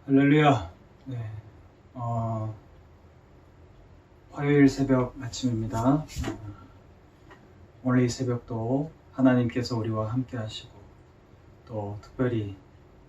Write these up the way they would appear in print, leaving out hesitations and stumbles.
할렐루야. 네. 화요일 새벽 아침입니다. 오늘 이 새벽도 하나님께서 우리와 함께 하시고 또 특별히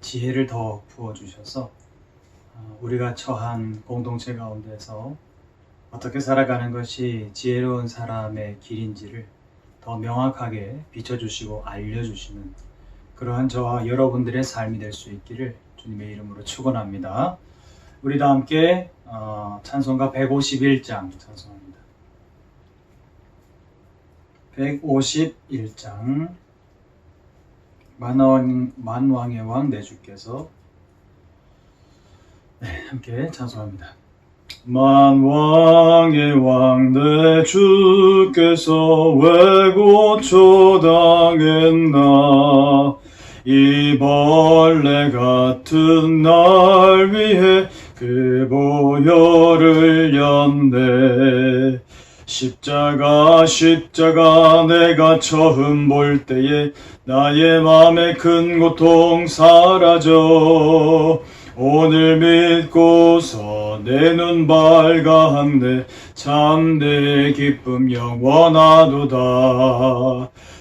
지혜를 더 부어주셔서 우리가 처한 공동체 가운데서 어떻게 살아가는 것이 지혜로운 사람의 길인지를 더 명확하게 비춰주시고 알려주시는 그러한 저와 여러분들의 삶이 될 수 있기를 주님의 이름으로 축원합니다. 우리 다 함께 찬송가 151장 찬송합니다. 151장 만왕의 왕 내 주께서 함께 찬송합니다. 만왕의 왕 내 주께서 왜 고초당했나 이 벌레 같은 날 위해 그 보혈을 렸네. 십자가 내가 처음 볼 때에 나의 맘에 큰 고통 사라져 오늘 믿고서 내 눈 밝았네. 참 내 기쁨 영원하도다.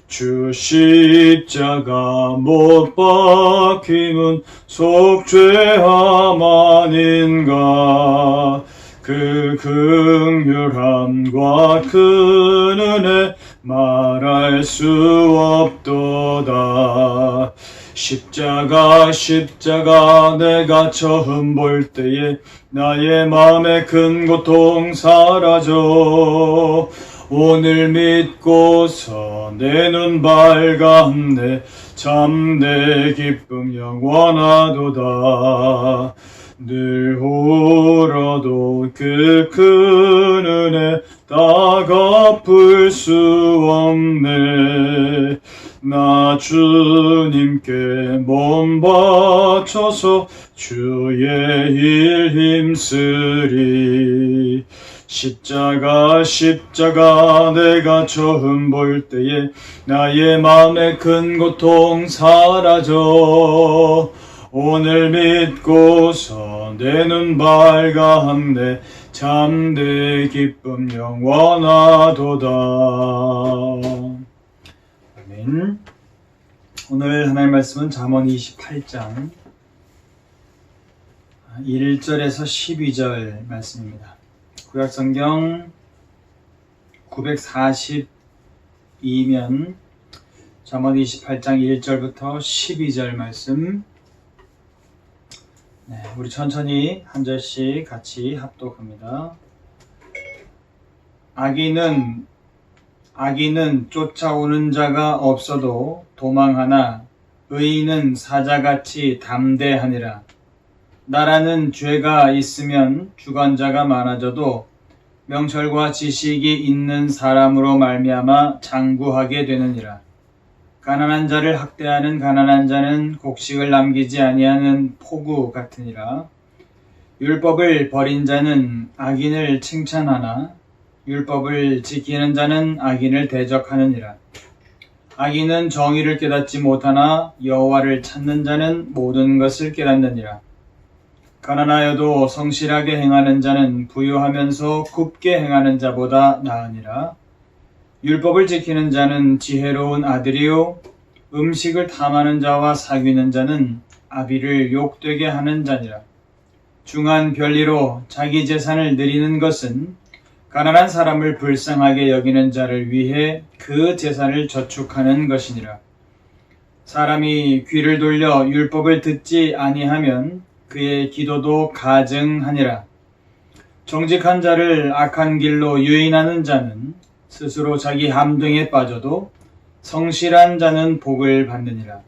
주 십자가 못 박힘은 속죄함 아닌가. 그 긍휼함과 큰 은혜 말할 수 없도다. 십자가 내가 처음 볼 때에 나의 맘에 큰 고통 사라져 오늘 믿고서 내 눈 밝았네. 참 내 기쁨 영원하도다. 늘 울어도 그 큰 은혜 다 갚을 수 없네. 나 주님께 몸 바쳐서 주의 일 힘쓰리. 십자가 내가 처음 볼 때에 나의 맘에 큰 고통 사라져 오늘 믿고서 내 눈 밝았네. 참 내 기쁨 영원하도다. 아멘. 오늘 하나님의 말씀은 잠언 28장 1절에서 12절 말씀입니다. 구약성경 942면 잠언 28장 1절부터 12절 말씀. 우리 천천히 한 절씩 같이 합독합니다. 악인은 쫓아오는 자가 없어도 도망하나 의인은 사자같이 담대하니라. 나라는 죄가 있으면 주관자가 많아져도 명철과 지식이 있는 사람으로 말미암아 장구하게 되느니라. 가난한 자를 학대하는 가난한 자는 곡식을 남기지 아니하는 포구 같으니라. 율법을 버린 자는 악인을 칭찬하나 율법을 지키는 자는 악인을 대적하느니라. 악인은 정의를 깨닫지 못하나 여호와를 찾는 자는 모든 것을 깨닫느니라. 가난하여도 성실하게 행하는 자는 부유하면서 굽게 행하는 자보다 나으니라. 율법을 지키는 자는 지혜로운 아들이요 음식을 탐하는 자와 사귀는 자는 아비를 욕되게 하는 자니라. 중한 별리로 자기 재산을 늘리는 것은 가난한 사람을 불쌍하게 여기는 자를 위해 그 재산을 저축하는 것이니라. 사람이 귀를 돌려 율법을 듣지 아니하면 그의 기도도 가증하니라. 정직한 자를 악한 길로 유인하는 자는 스스로 자기 함정에 빠져도 성실한 자는 복을 받느니라.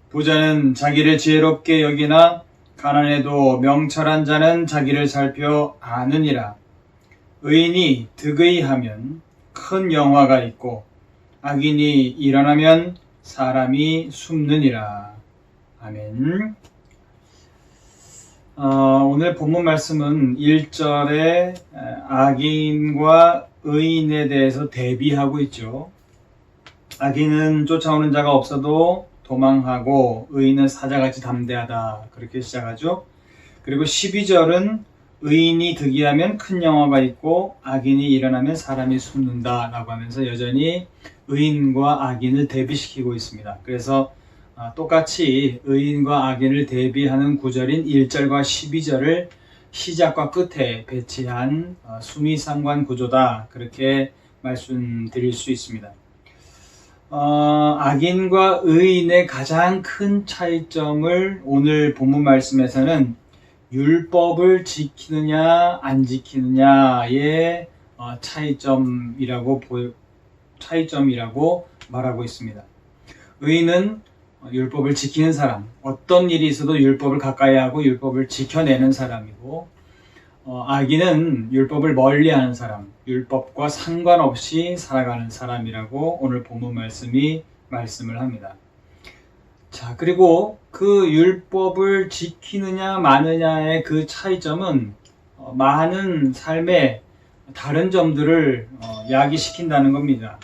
부자는 자기를 지혜롭게 여기나 가난해도 명철한 자는 자기를 살펴 아느니라. 의인이 득의하면 큰 영화가 있고 악인이 일어나면 사람이 숨느니라. 아멘. 오늘 본문 말씀은 1절에 악인과 의인에 대해서 대비하고 있죠. 악인은 쫓아오는 자가 없어도 도망하고 의인은 사자같이 담대하다. 그렇게 시작하죠. 그리고 12절은 의인이 득이하면 큰 영화가 있고 악인이 일어나면 사람이 숨는다 라고 하면서 여전히 의인과 악인을 대비시키고 있습니다. 그래서 똑같이 의인과 악인을 대비하는 구절인 1절과 12절을 시작과 끝에 배치한 수미상관 구조다, 그렇게 말씀드릴 수 있습니다. 악인과 의인의 가장 큰 차이점을 오늘 본문 말씀에서는 율법을 지키느냐 안 지키느냐의 차이점이라고 말하고 있습니다. 의인은 율법을 지키는 사람, 어떤 일이 있어도 율법을 가까이 하고 율법을 지켜내는 사람이고, 악인은 율법을 멀리하는 사람, 율법과 상관없이 살아가는 사람이라고 오늘 본문 말씀이 말씀을 합니다. 자, 그리고 그 율법을 지키느냐 마느냐의 그 차이점은 많은 삶의 다른 점들을 야기시킨다는 겁니다.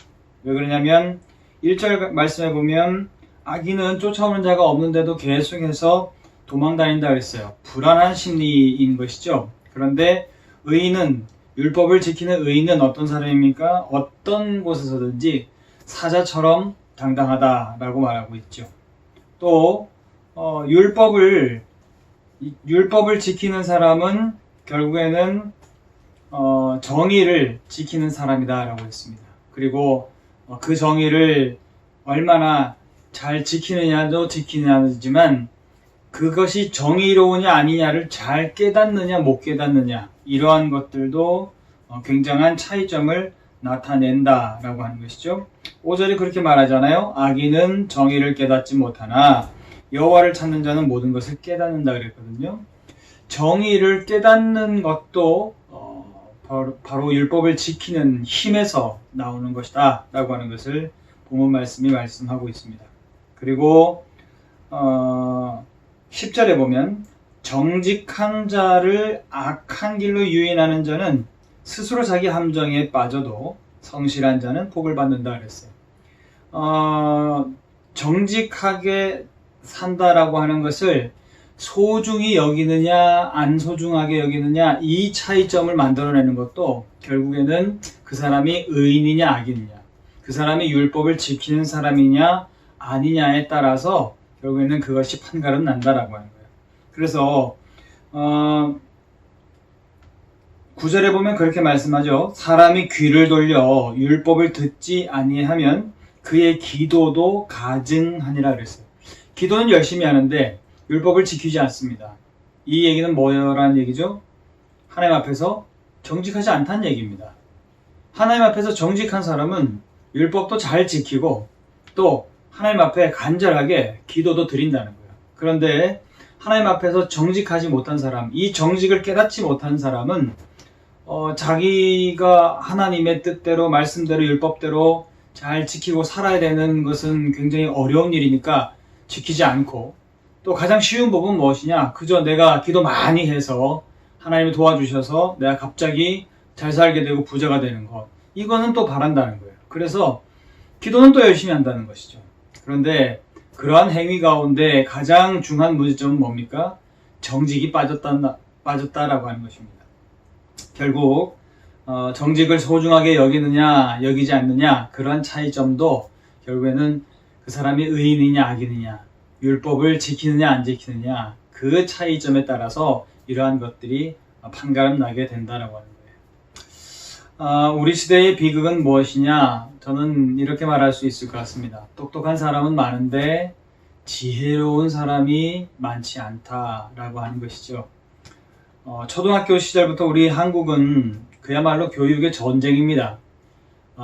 왜 그러냐면 1절 말씀에 보면 악인은 쫓아오는 자가 없는데도 계속해서 도망다닌다 그랬어요. 불안한 심리인 것이죠. 그런데 의인은, 율법을 지키는 의인은 어떤 사람입니까? 어떤 곳에서든지 사자처럼 당당하다라고 말하고 있죠. 또 율법을 지키는 사람은 결국에는 정의를 지키는 사람이다라고 했습니다. 그리고 그 정의를 얼마나 잘 지키느냐도 지키느냐지만 그것이 정의로우냐 아니냐를 잘 깨닫느냐 못 깨닫느냐, 이러한 것들도 굉장한 차이점을 나타낸다라고 하는 것이죠. 5절이 그렇게 말하잖아요. 악인은 정의를 깨닫지 못하나 여호와를 찾는 자는 모든 것을 깨닫는다 그랬거든요. 정의를 깨닫는 것도 바로 율법을 지키는 힘에서 나오는 것이다 라고 하는 것을 본문 말씀이 말씀하고 있습니다. 그리고 10절에 보면 정직한 자를 악한 길로 유인하는 자는 스스로 자기 함정에 빠져도 성실한 자는 복을 받는다 그랬어요. 정직하게 산다라고 하는 것을 소중히 여기느냐 안 소중하게 여기느냐, 이 차이점을 만들어내는 것도 결국에는 그 사람이 의인이냐 악인이냐, 그 사람이 율법을 지키는 사람이냐 아니냐에 따라서 결국에는 그것이 판가름 난다라고 하는 거예요. 그래서 9절에 보면 그렇게 말씀하죠. 사람이 귀를 돌려 율법을 듣지 아니하면 그의 기도도 가증하니라 그랬어요. 기도는 열심히 하는데 율법을 지키지 않습니다. 이 얘기는 뭐라는 얘기죠? 하나님 앞에서 정직하지 않다는 얘기입니다. 하나님 앞에서 정직한 사람은 율법도 잘 지키고 또 하나님 앞에 간절하게 기도도 드린다는 거예요. 그런데 하나님 앞에서 정직하지 못한 사람, 이 정직을 깨닫지 못한 사람은 자기가 하나님의 뜻대로, 말씀대로, 율법대로 잘 지키고 살아야 되는 것은 굉장히 어려운 일이니까 지키지 않고, 또 가장 쉬운 법은 무엇이냐? 그저 내가 기도 많이 해서 하나님이 도와주셔서 내가 갑자기 잘 살게 되고 부자가 되는 것, 이거는 또 바란다는 거예요. 그래서 기도는 또 열심히 한다는 것이죠. 그런데 그러한 행위 가운데 가장 중요한 문제점은 뭡니까? 정직이 빠졌다라고 하는 것입니다. 결국 정직을 소중하게 여기느냐 여기지 않느냐, 그러한 차이점도 결국에는 그 사람이 의인이냐 악인이냐, 율법을 지키느냐 안 지키느냐, 그 차이점에 따라서 이러한 것들이 판가름 나게 된다라고 하는 거예요. 우리 시대의 비극은 무엇이냐? 저는 이렇게 말할 수 있을 것 같습니다. 똑똑한 사람은 많은데 지혜로운 사람이 많지 않다라고 하는 것이죠. 초등학교 시절부터 우리 한국은 그야말로 교육의 전쟁입니다.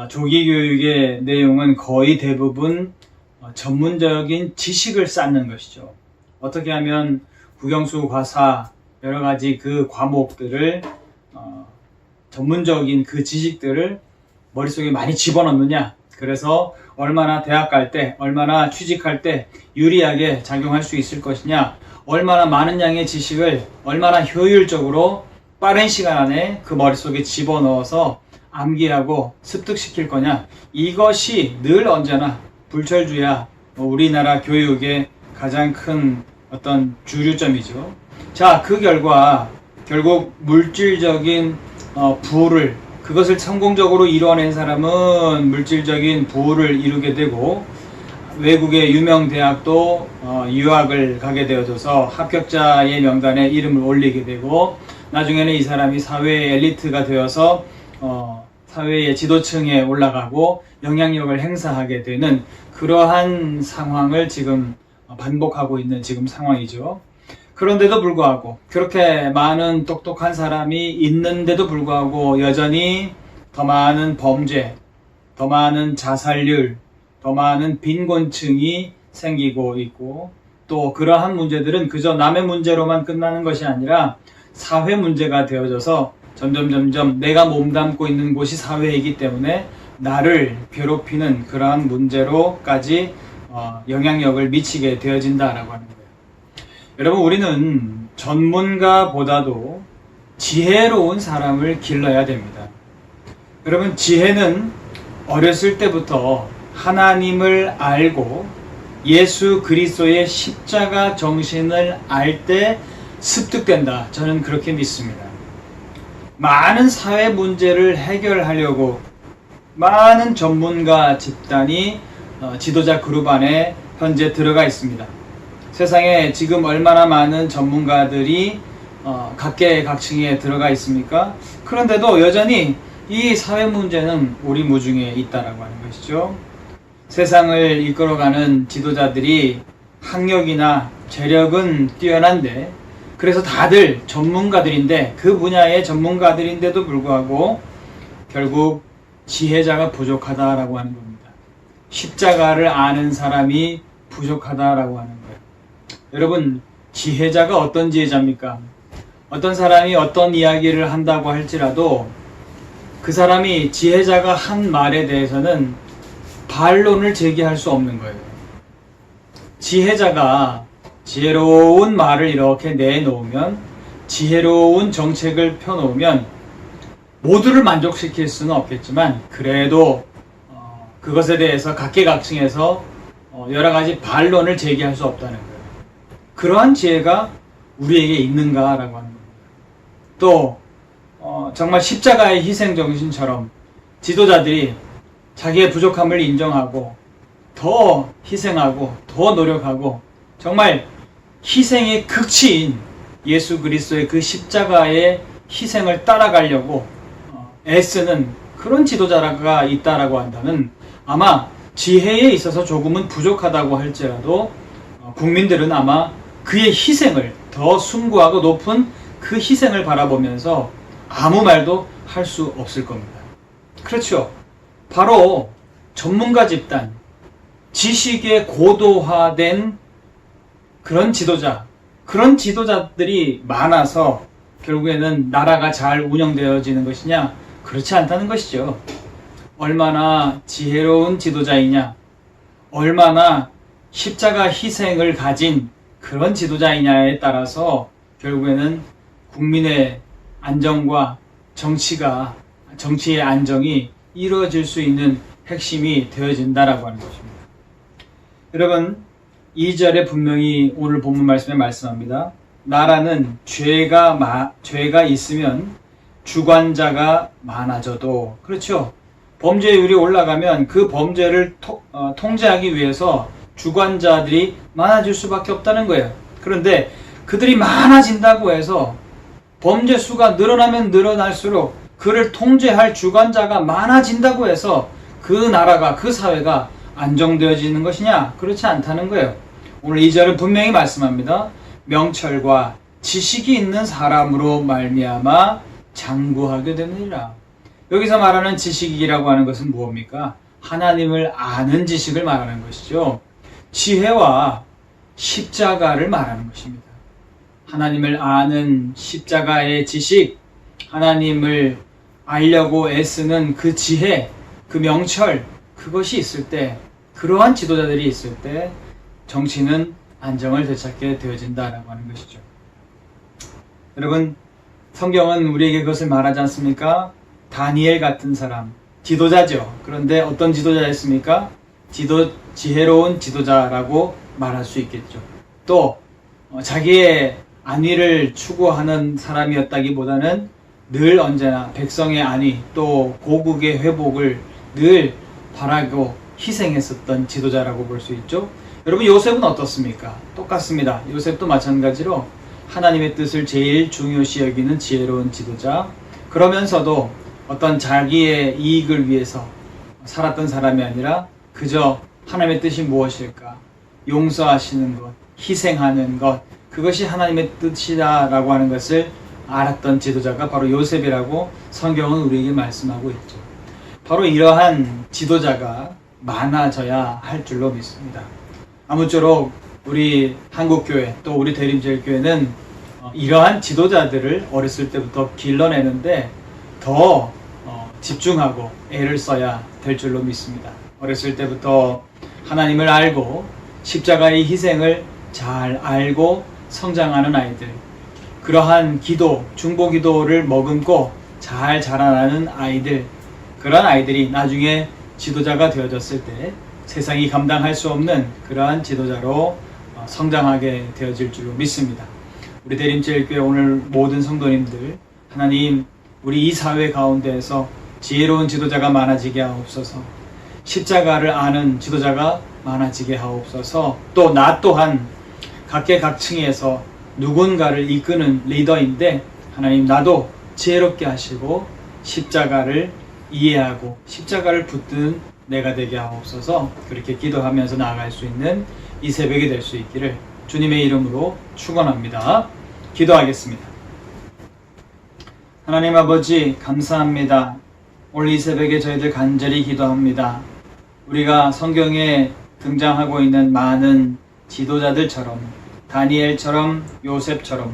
조기 교육의 내용은 거의 대부분 전문적인 지식을 쌓는 것이죠. 어떻게 하면 국영수, 과사, 여러 가지 그 과목들을 전문적인 그 지식들을 머릿속에 많이 집어넣느냐, 그래서 얼마나 대학 갈 때, 얼마나 취직할 때 유리하게 작용할 수 있을 것이냐, 얼마나 많은 양의 지식을 얼마나 효율적으로 빠른 시간 안에 그 머릿속에 집어넣어서 암기하고 습득시킬 거냐, 이것이 늘 언제나 불철주야 우리나라 교육의 가장 큰 어떤 주류점이죠. 자, 그 결과 결국 물질적인 부를 그것을 성공적으로 이뤄낸 사람은 물질적인 부를 이루게 되고 외국의 유명 대학도 유학을 가게 되어져서 합격자의 명단에 이름을 올리게 되고 나중에는 이 사람이 사회의 엘리트가 되어서 사회의 지도층에 올라가고 영향력을 행사하게 되는 그러한 상황을 지금 반복하고 있는 지금 상황이죠. 그런데도 불구하고 그렇게 많은 똑똑한 사람이 있는데도 불구하고 여전히 더 많은 범죄, 더 많은 자살률, 더 많은 빈곤층이 생기고 있고 또 그러한 문제들은 그저 남의 문제로만 끝나는 것이 아니라 사회 문제가 되어져서 점점 내가 몸담고 있는 곳이 사회이기 때문에 나를 괴롭히는 그러한 문제로까지 영향력을 미치게 되어진다라고 하는 거예요. 여러분, 우리는 전문가보다도 지혜로운 사람을 길러야 됩니다. 여러분, 지혜는 어렸을 때부터 하나님을 알고 예수 그리스도의 십자가 정신을 알 때 습득된다. 저는 그렇게 믿습니다. 많은 사회 문제를 해결하려고 많은 전문가 집단이 지도자 그룹 안에 현재 들어가 있습니다. 세상에 지금 얼마나 많은 전문가들이 각계각층에 들어가 있습니까? 그런데도 여전히 이 사회 문제는 우리 무중에 있다라고 하는 것이죠. 세상을 이끌어가는 지도자들이 학력이나 재력은 뛰어난데 그래서 다들 전문가들인데 그 분야의 전문가들인데도 불구하고 결국 지혜자가 부족하다라고 하는 겁니다. 십자가를 아는 사람이 부족하다라고 하는 거예요. 여러분, 지혜자가 어떤 지혜자입니까? 어떤 사람이 어떤 이야기를 한다고 할지라도 그 사람이 지혜자가 한 말에 대해서는 반론을 제기할 수 없는 거예요. 지혜자가 지혜로운 말을 이렇게 내놓으면, 지혜로운 정책을 펴놓으면 모두를 만족시킬 수는 없겠지만 그래도 그것에 대해서 각계각층에서 여러 가지 반론을 제기할 수 없다는 거예요. 그러한 지혜가 우리에게 있는가라고 하는 겁니다. 또 정말 십자가의 희생 정신처럼 지도자들이 자기의 부족함을 인정하고 더 희생하고 더 노력하고 정말 희생의 극치인 예수 그리스도의 그 십자가의 희생을 따라가려고 애쓰는 그런 지도자가 있다라고 한다면 아마 지혜에 있어서 조금은 부족하다고 할지라도 국민들은 아마 그의 희생을 더 숭고하고 높은 그 희생을 바라보면서 아무 말도 할 수 없을 겁니다. 그렇죠. 바로 전문가 집단, 지식에 고도화된 그런 지도자, 그런 지도자들이 많아서 결국에는 나라가 잘 운영되어지는 것이냐? 그렇지 않다는 것이죠. 얼마나 지혜로운 지도자이냐, 얼마나 십자가 희생을 가진 그런 지도자이냐에 따라서 결국에는 국민의 안정과 정치의 안정이 이루어질 수 있는 핵심이 되어진다라고 하는 것입니다. 여러분, 2절에 분명히 오늘 본문 말씀에 말씀합니다. 나라는 죄가 있으면 주관자가 많아져도, 그렇죠. 범죄율이 올라가면 그 범죄를 통제하기 위해서 주관자들이 많아질 수밖에 없다는 거예요. 그런데 그들이 많아진다고 해서 범죄 수가 늘어나면 늘어날수록 그를 통제할 주관자가 많아진다고 해서 그 나라가, 그 사회가 안정되어지는 것이냐? 그렇지 않다는 거예요. 오늘 2절은 분명히 말씀합니다. 명철과 지식이 있는 사람으로 말미암아 장구하게 되느니라. 여기서 말하는 지식이라고 하는 것은 무엇입니까? 하나님을 아는 지식을 말하는 것이죠. 지혜와 십자가를 말하는 것입니다. 하나님을 아는 십자가의 지식, 하나님을 알려고 애쓰는 그 지혜, 그 명철, 그것이 있을 때, 그러한 지도자들이 있을 때 정치는 안정을 되찾게 되어진다라고 하는 것이죠. 여러분, 성경은 우리에게 그것을 말하지 않습니까? 다니엘 같은 사람, 지도자죠. 그런데 어떤 지도자였습니까? 지혜로운 지도자라고 말할 수 있겠죠. 또 자기의 안위를 추구하는 사람이었다기보다는 늘 언제나 백성의 안위 또 고국의 회복을 늘 바라고 희생했었던 지도자라고 볼 수 있죠. 여러분, 요셉은 어떻습니까? 똑같습니다. 요셉도 마찬가지로 하나님의 뜻을 제일 중요시 여기는 지혜로운 지도자, 그러면서도 어떤 자기의 이익을 위해서 살았던 사람이 아니라 그저 하나님의 뜻이 무엇일까? 용서하시는 것, 희생하는 것, 그것이 하나님의 뜻이다라고 하는 것을 알았던 지도자가 바로 요셉이라고 성경은 우리에게 말씀하고 있죠. 바로 이러한 지도자가 많아져야 할 줄로 믿습니다. 아무쪼록 우리 한국교회 또 우리 대림제일교회는 이러한 지도자들을 어렸을 때부터 길러내는데 더 집중하고 애를 써야 될 줄로 믿습니다. 어렸을 때부터 하나님을 알고 십자가의 희생을 잘 알고 성장하는 아이들, 그러한 기도, 중보 기도를 머금고 잘 자라나는 아이들, 그러한 아이들이 나중에 지도자가 되어졌을 때 세상이 감당할 수 없는 그러한 지도자로 성장하게 되어질 줄로 믿습니다. 우리 대림제일교회 오늘 모든 성도님들, 하나님 우리 이 사회 가운데에서 지혜로운 지도자가 많아지게 하옵소서, 십자가를 아는 지도자가 많아지게 하옵소서, 또 나 또한 각계각층에서 누군가를 이끄는 리더인데 하나님 나도 지혜롭게 하시고 십자가를 이해하고 십자가를 붙든 내가 되게 하옵소서. 그렇게 기도하면서 나아갈 수 있는 이 새벽이 될 수 있기를 주님의 이름으로 축원합니다. 기도하겠습니다. 하나님 아버지 감사합니다. 오늘 이 새벽에 저희들 간절히 기도합니다. 우리가 성경에 등장하고 있는 많은 지도자들처럼, 다니엘처럼, 요셉처럼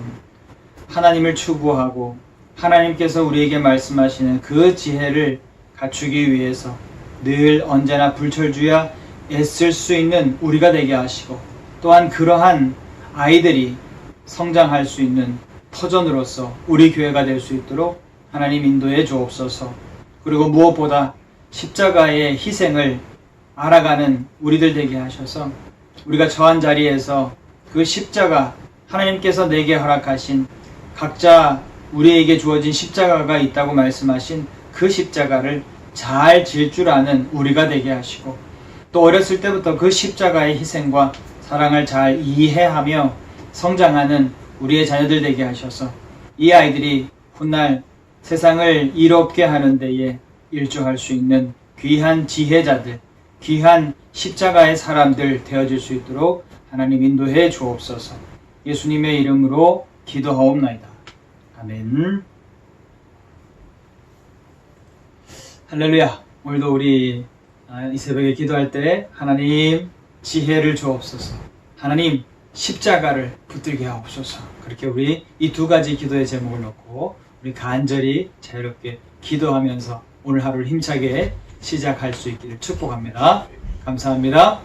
하나님을 추구하고 하나님께서 우리에게 말씀하시는 그 지혜를 갖추기 위해서 늘 언제나 불철주야 애쓸 수 있는 우리가 되게 하시고, 또한 그러한 아이들이 성장할 수 있는 터전으로서 우리 교회가 될 수 있도록 하나님 인도해 주옵소서. 그리고 무엇보다 십자가의 희생을 알아가는 우리들 되게 하셔서 우리가 처한 자리에서 그 십자가, 하나님께서 내게 허락하신 각자 우리에게 주어진 십자가가 있다고 말씀하신 그 십자가를 잘 질 줄 아는 우리가 되게 하시고, 또 어렸을 때부터 그 십자가의 희생과 사랑을 잘 이해하며 성장하는 우리의 자녀들 되게 하셔서 이 아이들이 훗날 세상을 이롭게 하는 데에 일조할 수 있는 귀한 지혜자들, 귀한 십자가의 사람들 되어질 수 있도록 하나님 인도해 주옵소서. 예수님의 이름으로 기도하옵나이다. 아멘. 할렐루야. 오늘도 우리 이 새벽에 기도할 때 하나님 지혜를 주옵소서, 하나님 십자가를 붙들게 하옵소서. 그렇게 우리 이 두 가지 기도의 제목을 놓고 우리 간절히 자유롭게 기도하면서 오늘 하루를 힘차게 시작할 수 있기를 축복합니다. 감사합니다.